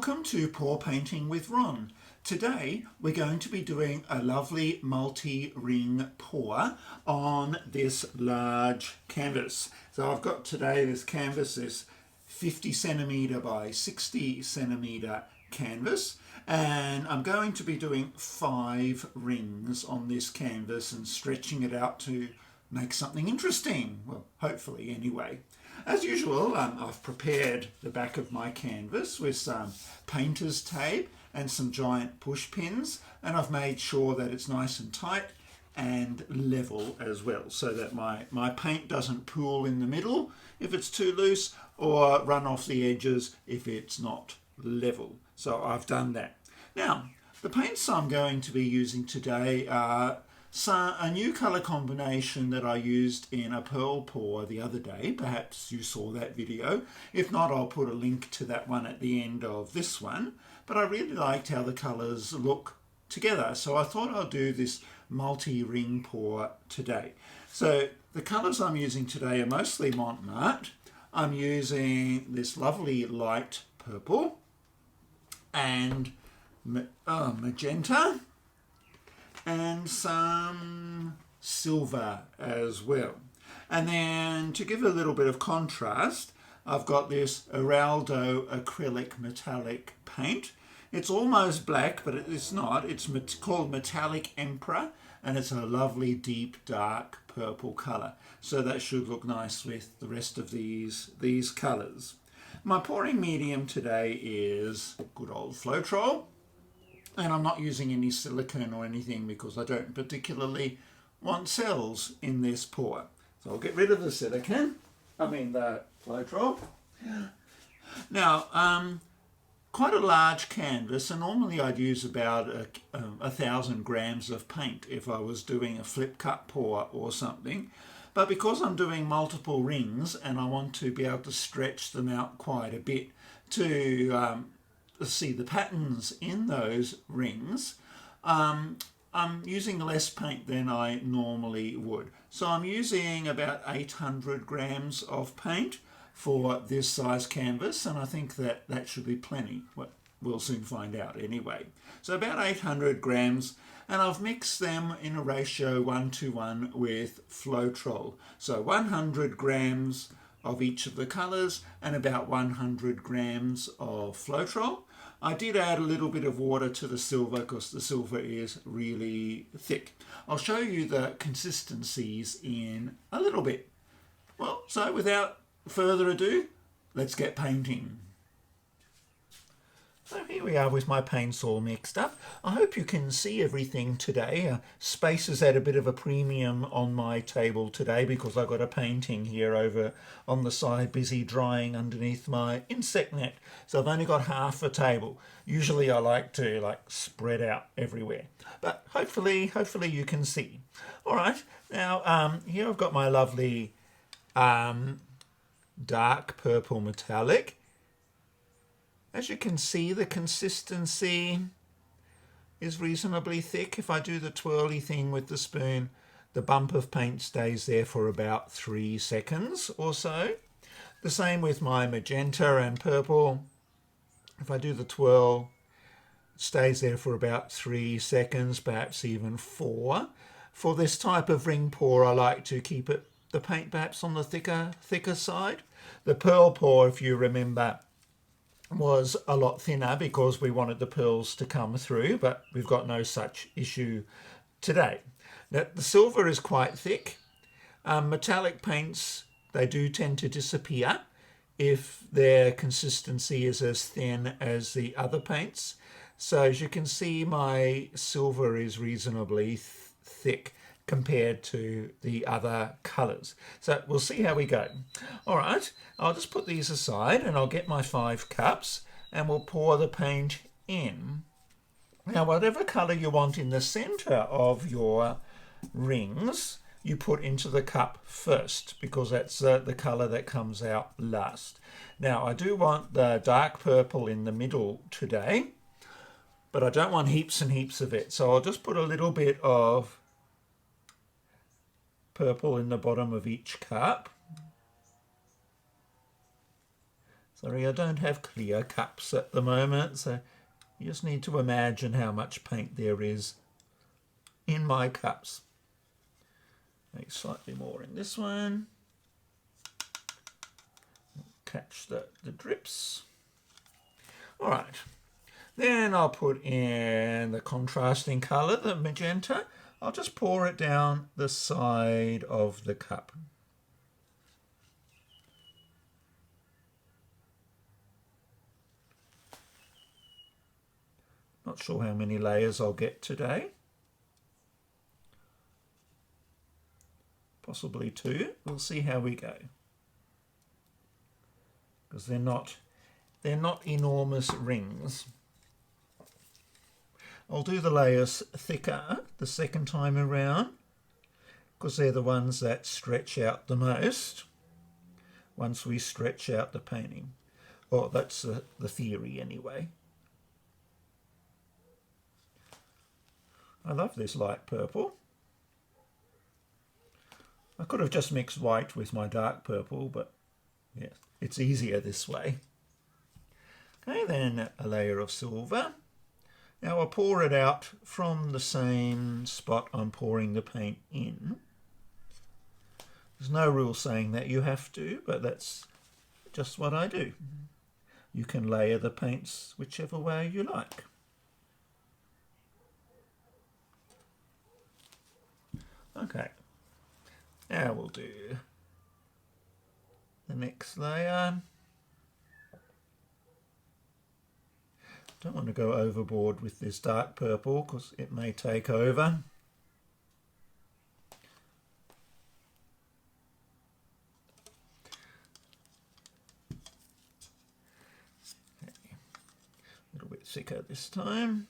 Welcome to Pour Painting with Ron. Today we're going to be doing a lovely multi-ring pour on this large canvas. So I've got today this canvas, this 50 centimetre by 60 centimetre canvas, and I'm going to be doing 5 rings on this canvas and stretching it out to make something interesting. Well, hopefully anyway. As usual, I've prepared the back of my canvas with some painter's tape and some giant push pins, and I've made sure that it's nice and tight and level as well, so that my paint doesn't pool in the middle if it's too loose or run off the edges if it's not level. So I've done that. Now, the paints I'm going to be using today are a new colour combination that I used in a pearl pour the other day. Perhaps you saw that video. If not, I'll put a link to that one at the end of this one. But I really liked how the colours look together, so I thought I'll do this multi-ring pour today. So the colours I'm using today are mostly Montmartre. I'm using this lovely light purple and magenta, and some silver as well. And then to give a little bit of contrast, I've got this Araldo acrylic metallic paint. It's almost black, but it's not. It's called Metallic Emperor, and it's a lovely deep dark purple colour. So that should look nice with the rest of these colours. My pouring medium today is good old Floetrol. And I'm not using any silicone or anything because I don't particularly want cells in this pour. So I'll get rid of the silicone, the Floetrol. Now, quite a large canvas, and normally I'd use about 1,000 grams of paint if I was doing a flip cut pour or something. But because I'm doing multiple rings and I want to be able to stretch them out quite a bit to see the patterns in those rings, I'm using less paint than I normally would. So I'm using about 800 grams of paint for this size canvas, and I think that should be plenty. Well, we'll soon find out anyway. So about 800 grams, and I've mixed them in a ratio 1:1 with Floetrol. So 100 grams of each of the colours and about 100 grams of Floetrol. I did add a little bit of water to the silver because the silver is really thick. I'll show you the consistencies in a little bit. Well, so without further ado, let's get painting. So here we are with my paints all mixed up. I hope you can see everything today. Space is at a bit of a premium on my table today because I've got a painting here over on the side busy drying underneath my insect net. So I've only got half a table. Usually I like to spread out everywhere. But hopefully you can see. All right, now here I've got my lovely dark purple metallic. As you can see, the consistency is reasonably thick. If I do the twirly thing with the spoon, the bump of paint stays there for about 3 seconds or so. The same with my magenta and purple. If I do the twirl, it stays there for about 3 seconds, perhaps even 4. For this type of ring pour, I like to keep the paint perhaps on the thicker side. The pearl pour, if you remember, was a lot thinner because we wanted the pearls to come through, but we've got no such issue today. Now, the silver is quite thick. Metallic paints, they do tend to disappear if their consistency is as thin as the other paints. So as you can see, my silver is reasonably thick compared to the other colours. So we'll see how we go. All right, I'll just put these aside and I'll get my 5 cups and we'll pour the paint in. Now, whatever colour you want in the centre of your rings, you put into the cup first because that's the colour that comes out last. Now, I do want the dark purple in the middle today, but I don't want heaps and heaps of it. So I'll just put a little bit of purple in the bottom of each cup. Sorry, I don't have clear cups at the moment, so you just need to imagine how much paint there is in my cups. Make slightly more in this one. Catch the drips. All right, then I'll put in the contrasting colour, the magenta. I'll just pour it down the side of the cup. Not sure how many layers I'll get today. Possibly 2. We'll see how we go. Because they're not enormous rings. I'll do the layers thicker the second time around because they're the ones that stretch out the most once we stretch out the painting. Or that's the theory anyway. I love this light purple. I could have just mixed white with my dark purple, but yeah, it's easier this way. Okay, then a layer of silver. Now I'll pour it out from the same spot I'm pouring the paint in. There's no rule saying that you have to, but that's just what I do. You can layer the paints whichever way you like. Okay, now we'll do the next layer. Don't want to go overboard with this dark purple because it may take over. Okay. A little bit thicker this time.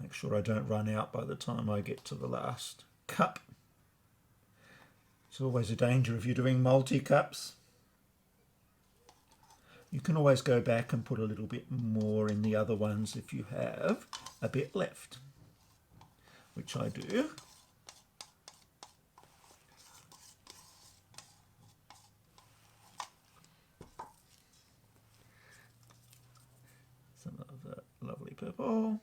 Make sure I don't run out by the time I get to the last cup. It's always a danger if you're doing multi-cups. You can always go back and put a little bit more in the other ones if you have a bit left, which I do. Some of the lovely purple.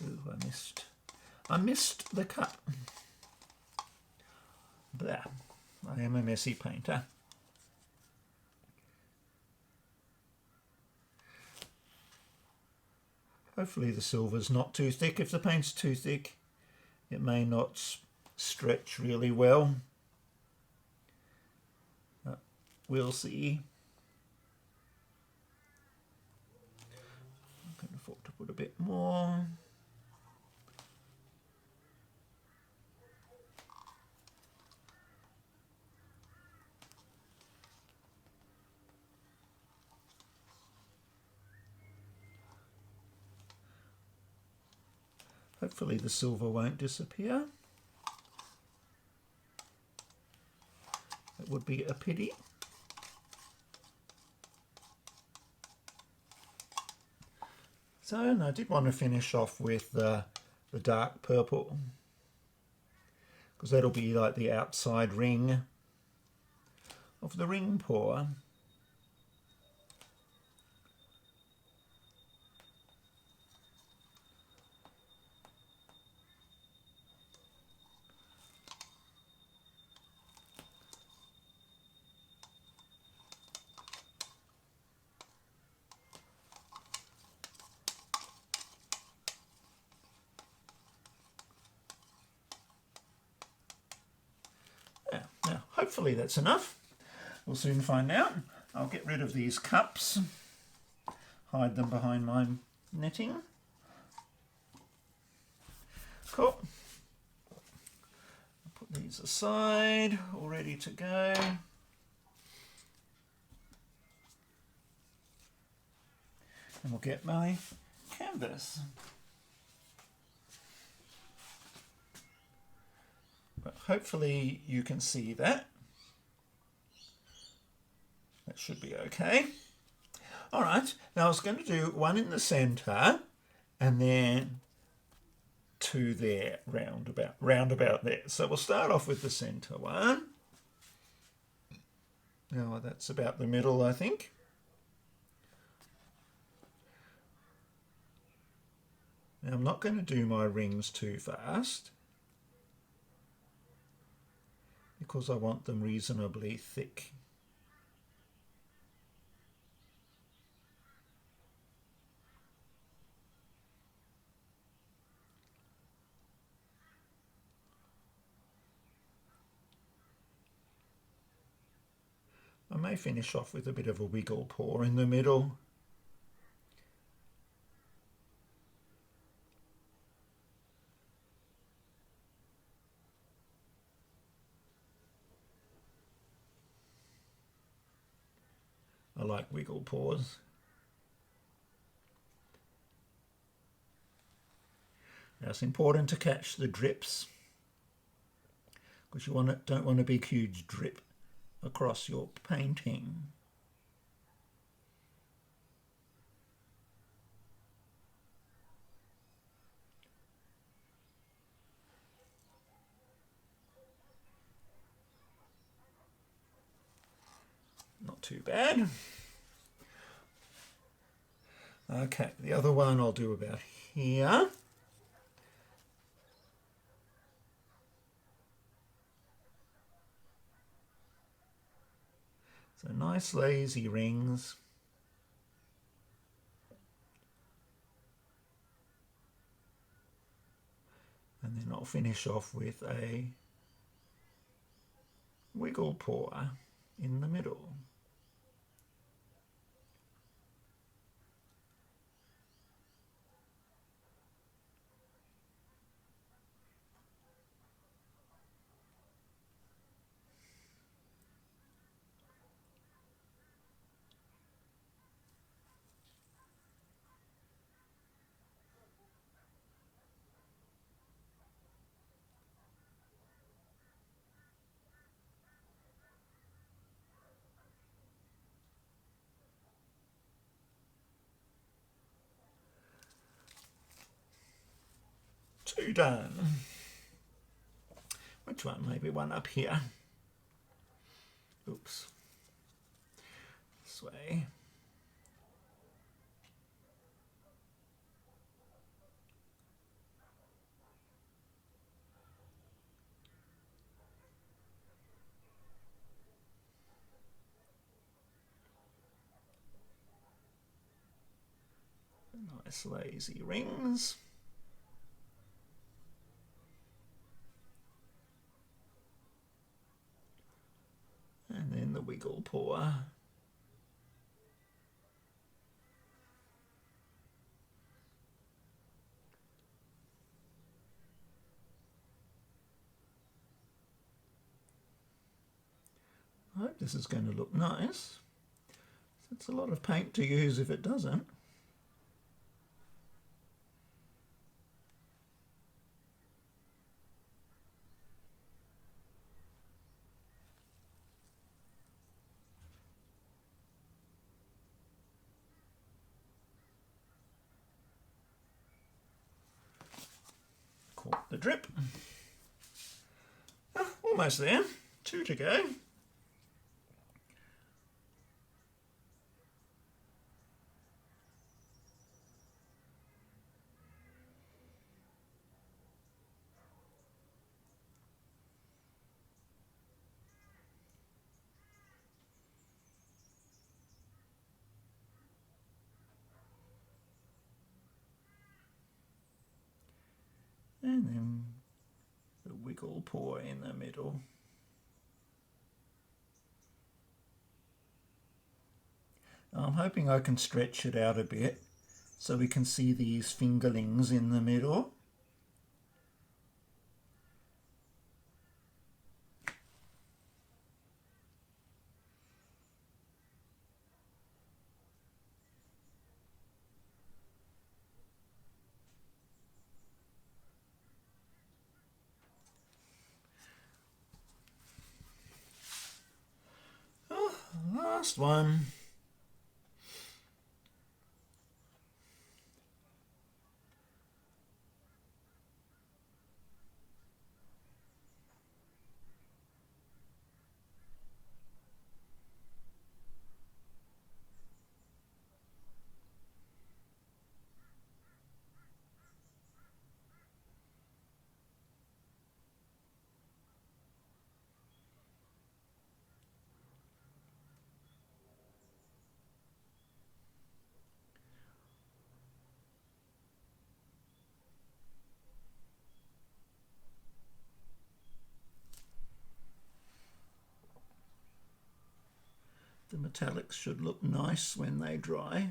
Ooh, I missed the cup. There. I am a messy painter. Hopefully the silver's not too thick. If the paint's too thick, it may not stretch really well. We'll see. I can afford to put a bit more. Hopefully the silver won't disappear. It would be a pity. So, and I did want to finish off with the dark purple, because that'll be like the outside ring of the ring pour. Now, hopefully that's enough. We'll soon find out. I'll get rid of these cups, hide them behind my netting. Cool. I'll put these aside, all ready to go. And we'll get my canvas. But hopefully you can see that. That should be okay. All right, now I was going to do one in the center and then two there, round about there. So we'll start off with the center one. Now that's about the middle, I think. Now I'm not going to do my rings too fast because I want them reasonably thick. I may finish off with a bit of a wiggle paw in the middle. I like wiggle paws. Now it's important to catch the drips because you don't want a big huge drip across your painting. Not too bad. Okay, the other one I'll do about here. So nice lazy rings. And then I'll finish off with a wiggle paw in the middle. Two done. Which one? Maybe one up here. Oops. This way. Nice lazy rings. And then the wiggle paw. I hope this is going to look nice. It's a lot of paint to use if it doesn't. Caught the drip. Oh, almost there. Two to go. And then the wiggle paw in the middle. I'm hoping I can stretch it out a bit so we can see these fingerlings in the middle. last one. The metallics should look nice when they dry.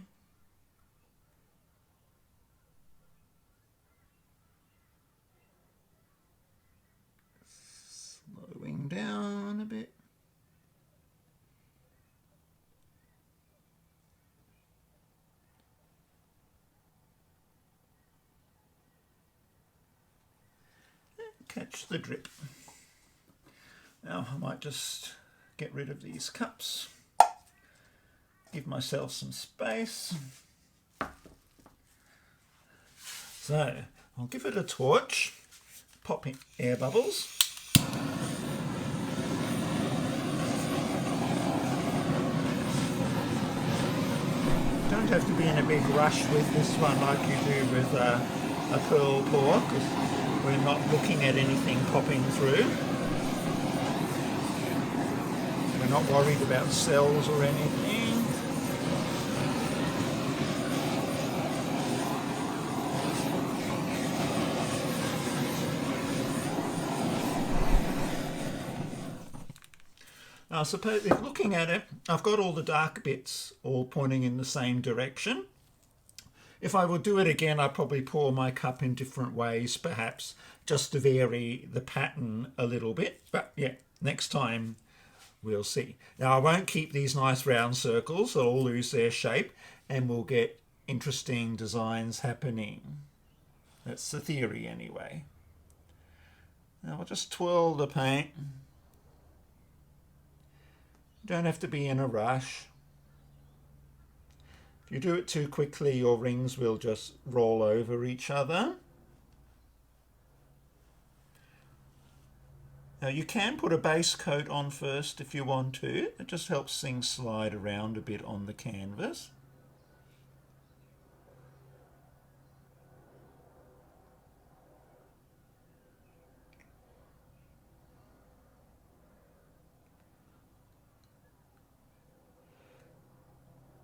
Slowing down a bit. Catch the drip. Now I might just get rid of these cups. Give myself some space. So I'll give it a torch, pop in air bubbles. Don't have to be in a big rush with this one like you do with a pearl pour, because we're not looking at anything popping through. We're not worried about cells or anything. I suppose, if looking at it, I've got all the dark bits all pointing in the same direction. If I would do it again, I'd probably pour my cup in different ways, perhaps, just to vary the pattern a little bit. But yeah, next time we'll see. Now, I won't keep these nice round circles, they'll all lose their shape, and we'll get interesting designs happening. That's the theory anyway. Now I'll just twirl the paint. Don't have to be in a rush. If you do it too quickly, your rings will just roll over each other. Now you can put a base coat on first if you want to. It just helps things slide around a bit on the canvas.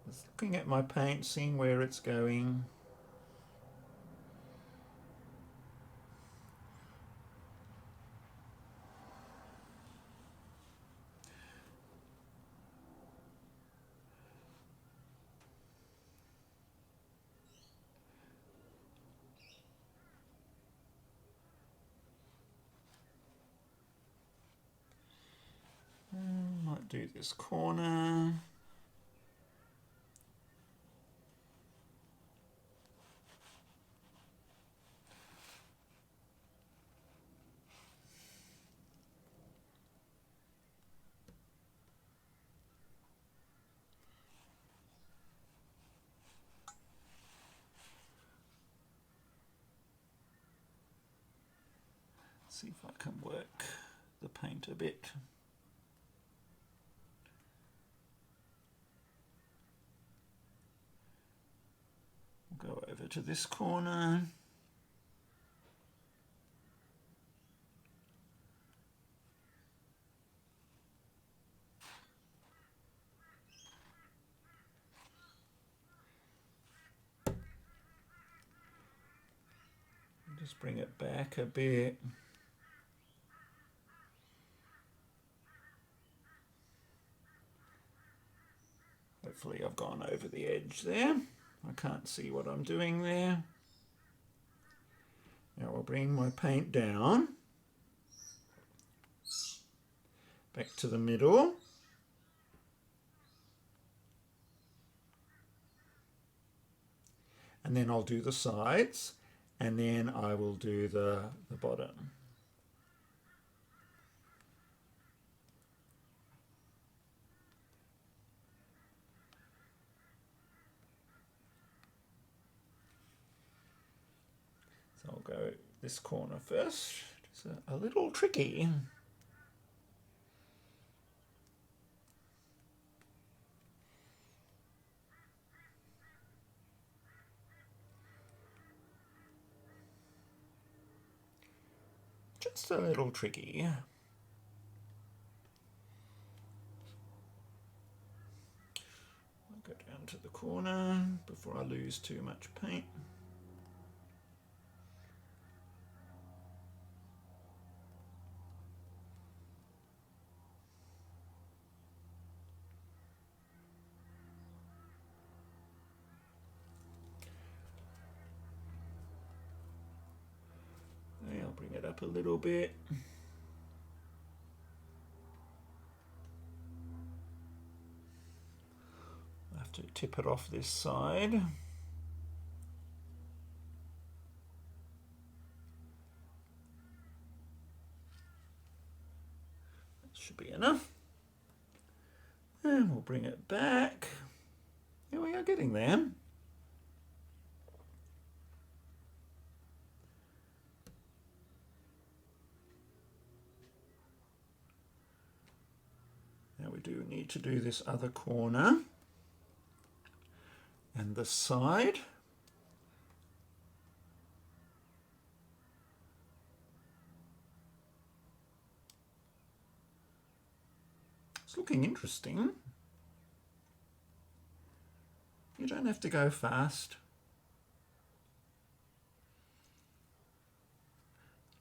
Just looking at my paint, seeing where it's going. Might do this corner. See if I can work the paint a bit. We'll go over to this corner. Just bring it back a bit. Hopefully I've gone over the edge there. I can't see what I'm doing there. Now I'll bring my paint down. Back to the middle. And then I'll do the sides. And then I will do the bottom. go this corner first. It's a little tricky. Just a little tricky. I'll go down to the corner before I lose too much paint. I'll bring it up a little bit. I have to tip it off this side. That should be enough. And we'll bring it back. Here we are, getting there. Now we do need to do this other corner and the side. It's looking interesting. You don't have to go fast.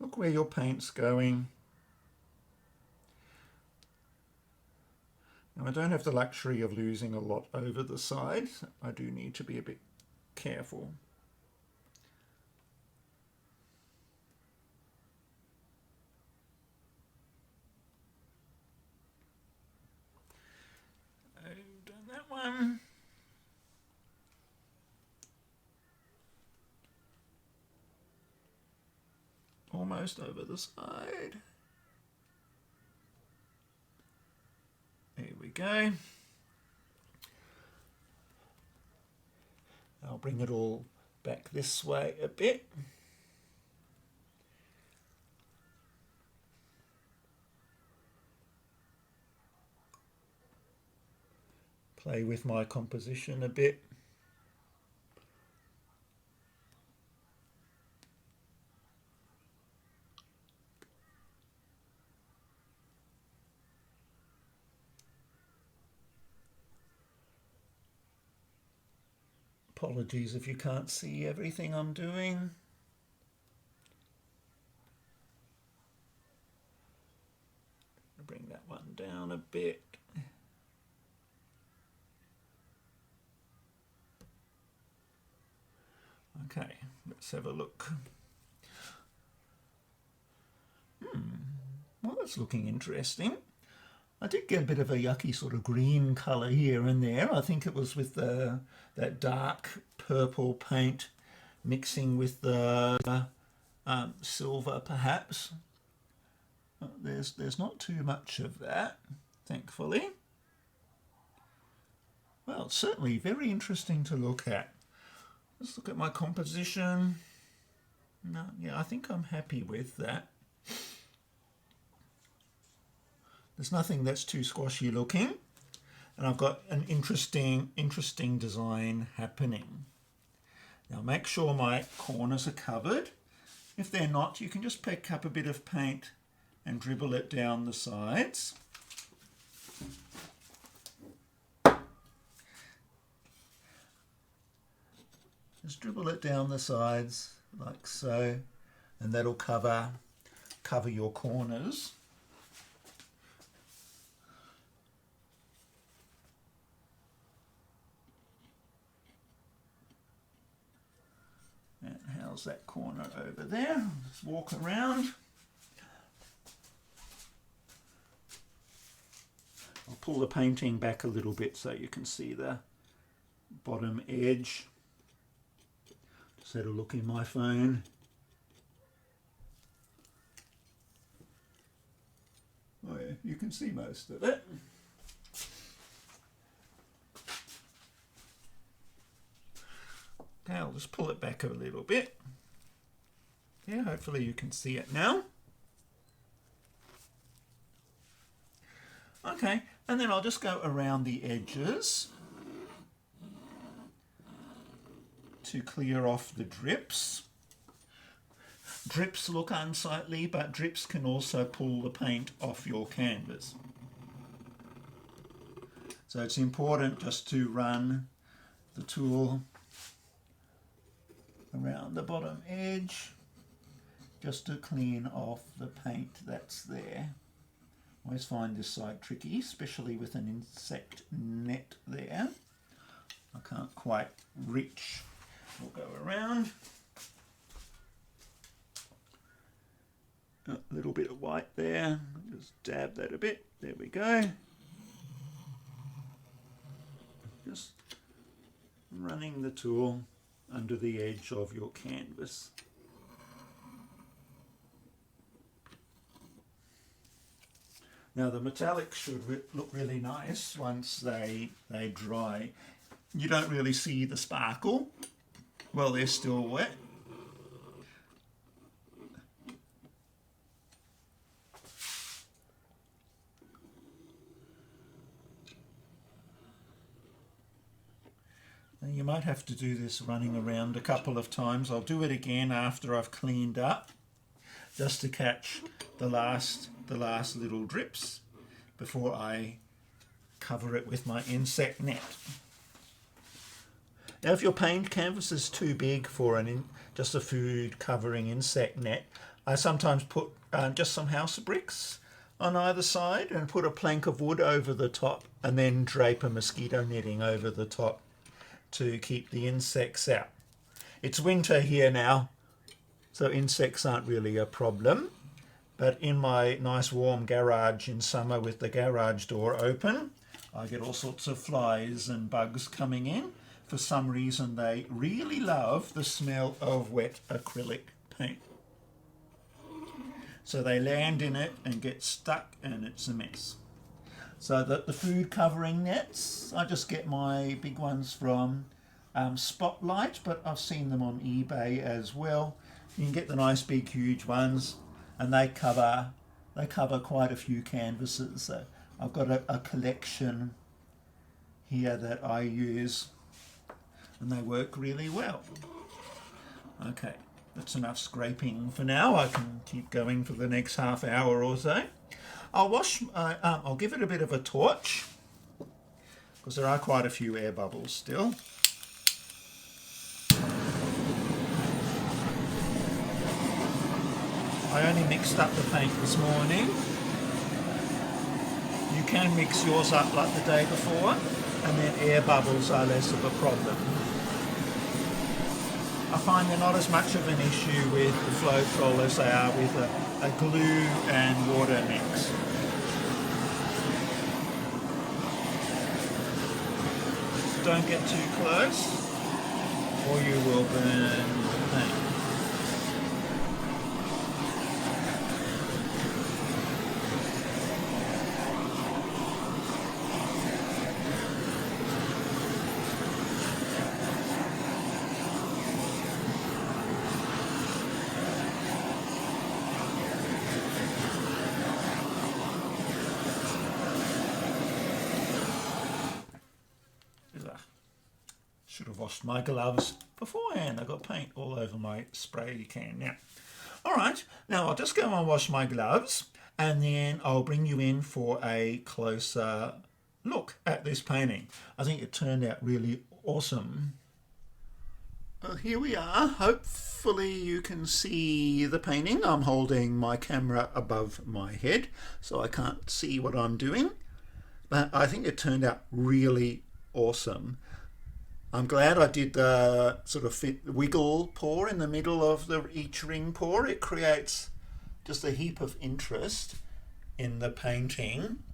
Look where your paint's going. Now I don't have the luxury of losing a lot over the side. I do need to be a bit careful. I've done that one. Almost over the side. There we go. I'll bring it all back this way a bit. Play with my composition a bit. Apologies if you can't see everything I'm doing. Bring that one down a bit. Okay, let's have a look. Well, that's looking interesting. I did get a bit of a yucky sort of green colour here and there. I think it was with that dark purple paint mixing with the silver, perhaps. There's not too much of that, thankfully. Well, it's certainly very interesting to look at. Let's look at my composition. No, yeah, I think I'm happy with that. There's nothing that's too squashy looking, and I've got an interesting design happening. Now make sure my corners are covered. If they're not, you can just pick up a bit of paint and dribble it down the sides. Just dribble it down the sides like so, and that'll cover your corners. And how's that corner over there? Just walk around. I'll pull the painting back a little bit so you can see the bottom edge. Just had a look in my phone. Oh yeah, you can see most of it. Okay, I'll just pull it back a little bit. Yeah, hopefully you can see it now. Okay, and then I'll just go around the edges to clear off the drips. Drips look unsightly, but drips can also pull the paint off your canvas. So it's important just to run the tool around the bottom edge just to clean off the paint that's there. I always find this side tricky, especially with an insect net there. I can't quite reach. We'll go around. A little bit of white there. Just dab that a bit. There we go. Just running the tool under the edge of your canvas. Now the metallics should look really nice once they dry. You don't really see the sparkle. Well, they're still wet. And you might have to do this running around a couple of times. I'll do it again after I've cleaned up, just to catch the last little drips before I cover it with my insect net. Now if your paint canvas is too big for just a food covering insect net, I sometimes put just some house bricks on either side and put a plank of wood over the top and then drape a mosquito netting over the top to keep the insects out. It's winter here now, so insects aren't really a problem. But in my nice warm garage in summer with the garage door open, I get all sorts of flies and bugs coming in. For some reason, they really love the smell of wet acrylic paint. So they land in it and get stuck, and it's a mess. So the food covering nets, I just get my big ones from Spotlight, but I've seen them on eBay as well. You can get the nice big huge ones, and they cover quite a few canvases. So I've got a collection here that I use, and they work really well. Okay, that's enough scraping for now. I can keep going for the next half hour or so. I'll give it a bit of a torch, because there are quite a few air bubbles still. I only mixed up the paint this morning. You can mix yours up like the day before, and then air bubbles are less of a problem. I find they're not as much of an issue with the Floetrol as they are with a glue and water mix. Don't get too close, or you will burn the paint. Should have washed my gloves beforehand. I got paint all over my spray can now. All right, now I'll just go and wash my gloves, and then I'll bring you in for a closer look at this painting. I think it turned out really awesome. Well, here we are. Hopefully you can see the painting. I'm holding my camera above my head, so I can't see what I'm doing. But I think it turned out really awesome. I'm glad I did the sort of wiggle pour in the middle of each ring pour. It creates just a heap of interest in the painting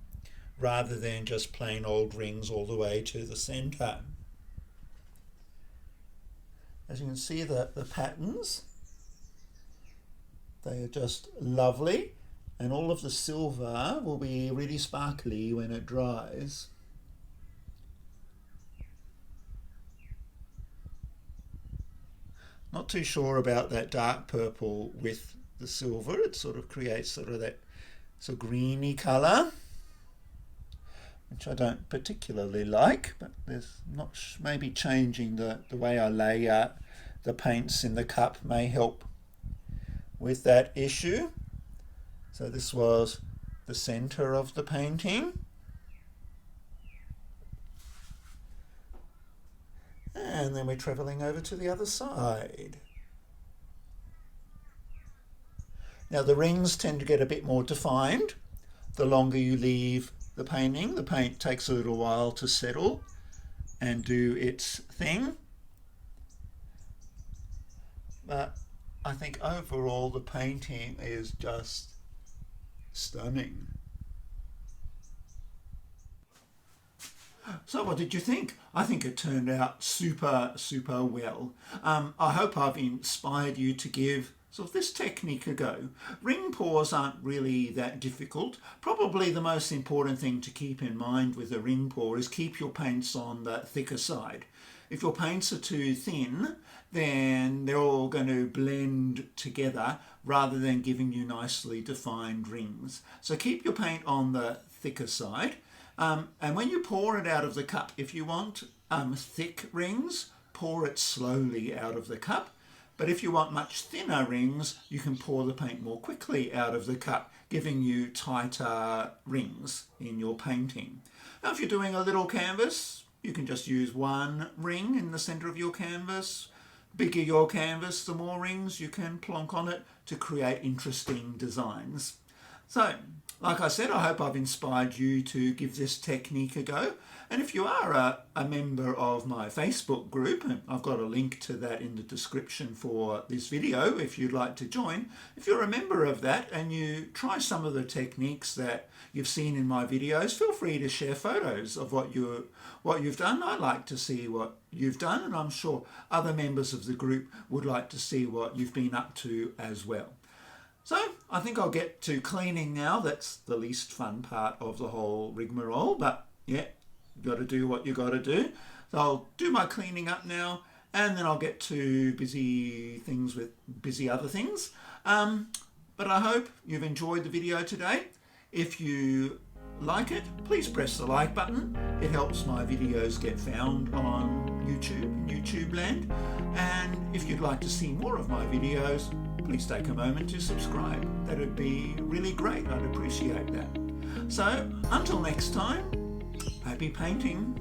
rather than just plain old rings all the way to the center. As you can see, the patterns, they are just lovely, and all of the silver will be really sparkly when it dries. Not too sure about that dark purple with the silver. It sort of creates sort of that sort of greeny colour, which I don't particularly like, but there's not maybe changing the way I lay out the paints in the cup may help with that issue. So this was the centre of the painting. And then we're travelling over to the other side. Now the rings tend to get a bit more defined the longer you leave the painting. The paint takes a little while to settle and do its thing. But I think overall the painting is just stunning. So what did you think? I think it turned out super well. I hope I've inspired you to give sort of this technique a go. Ring pours aren't really that difficult. Probably the most important thing to keep in mind with a ring pour is keep your paints on the thicker side. If your paints are too thin, then they're all going to blend together rather than giving you nicely defined rings. So keep your paint on the thicker side. And when you pour it out of the cup, if you want thick rings, pour it slowly out of the cup. But if you want much thinner rings, you can pour the paint more quickly out of the cup, giving you tighter rings in your painting. Now, if you're doing a little canvas, you can just use one ring in the centre of your canvas. Bigger your canvas, the more rings you can plonk on it to create interesting designs. So, like I said, I hope I've inspired you to give this technique a go. And if you are a member of my Facebook group, and I've got a link to that in the description for this video if you'd like to join. If you're a member of that and you try some of the techniques that you've seen in my videos, feel free to share photos of what you've done. I'd like to see what you've done, and I'm sure other members of the group would like to see what you've been up to as well. So I think I'll get to cleaning now. That's the least fun part of the whole rigmarole, but yeah, you've got to do what you got to do. So I'll do my cleaning up now, and then I'll get to busy other things. But I hope you've enjoyed the video today. If you like it, please press the like button. It helps my videos get found on YouTube land. And if you'd like to see more of my videos, please take a moment to subscribe. That would be really great. I'd appreciate that. So until next time, happy painting.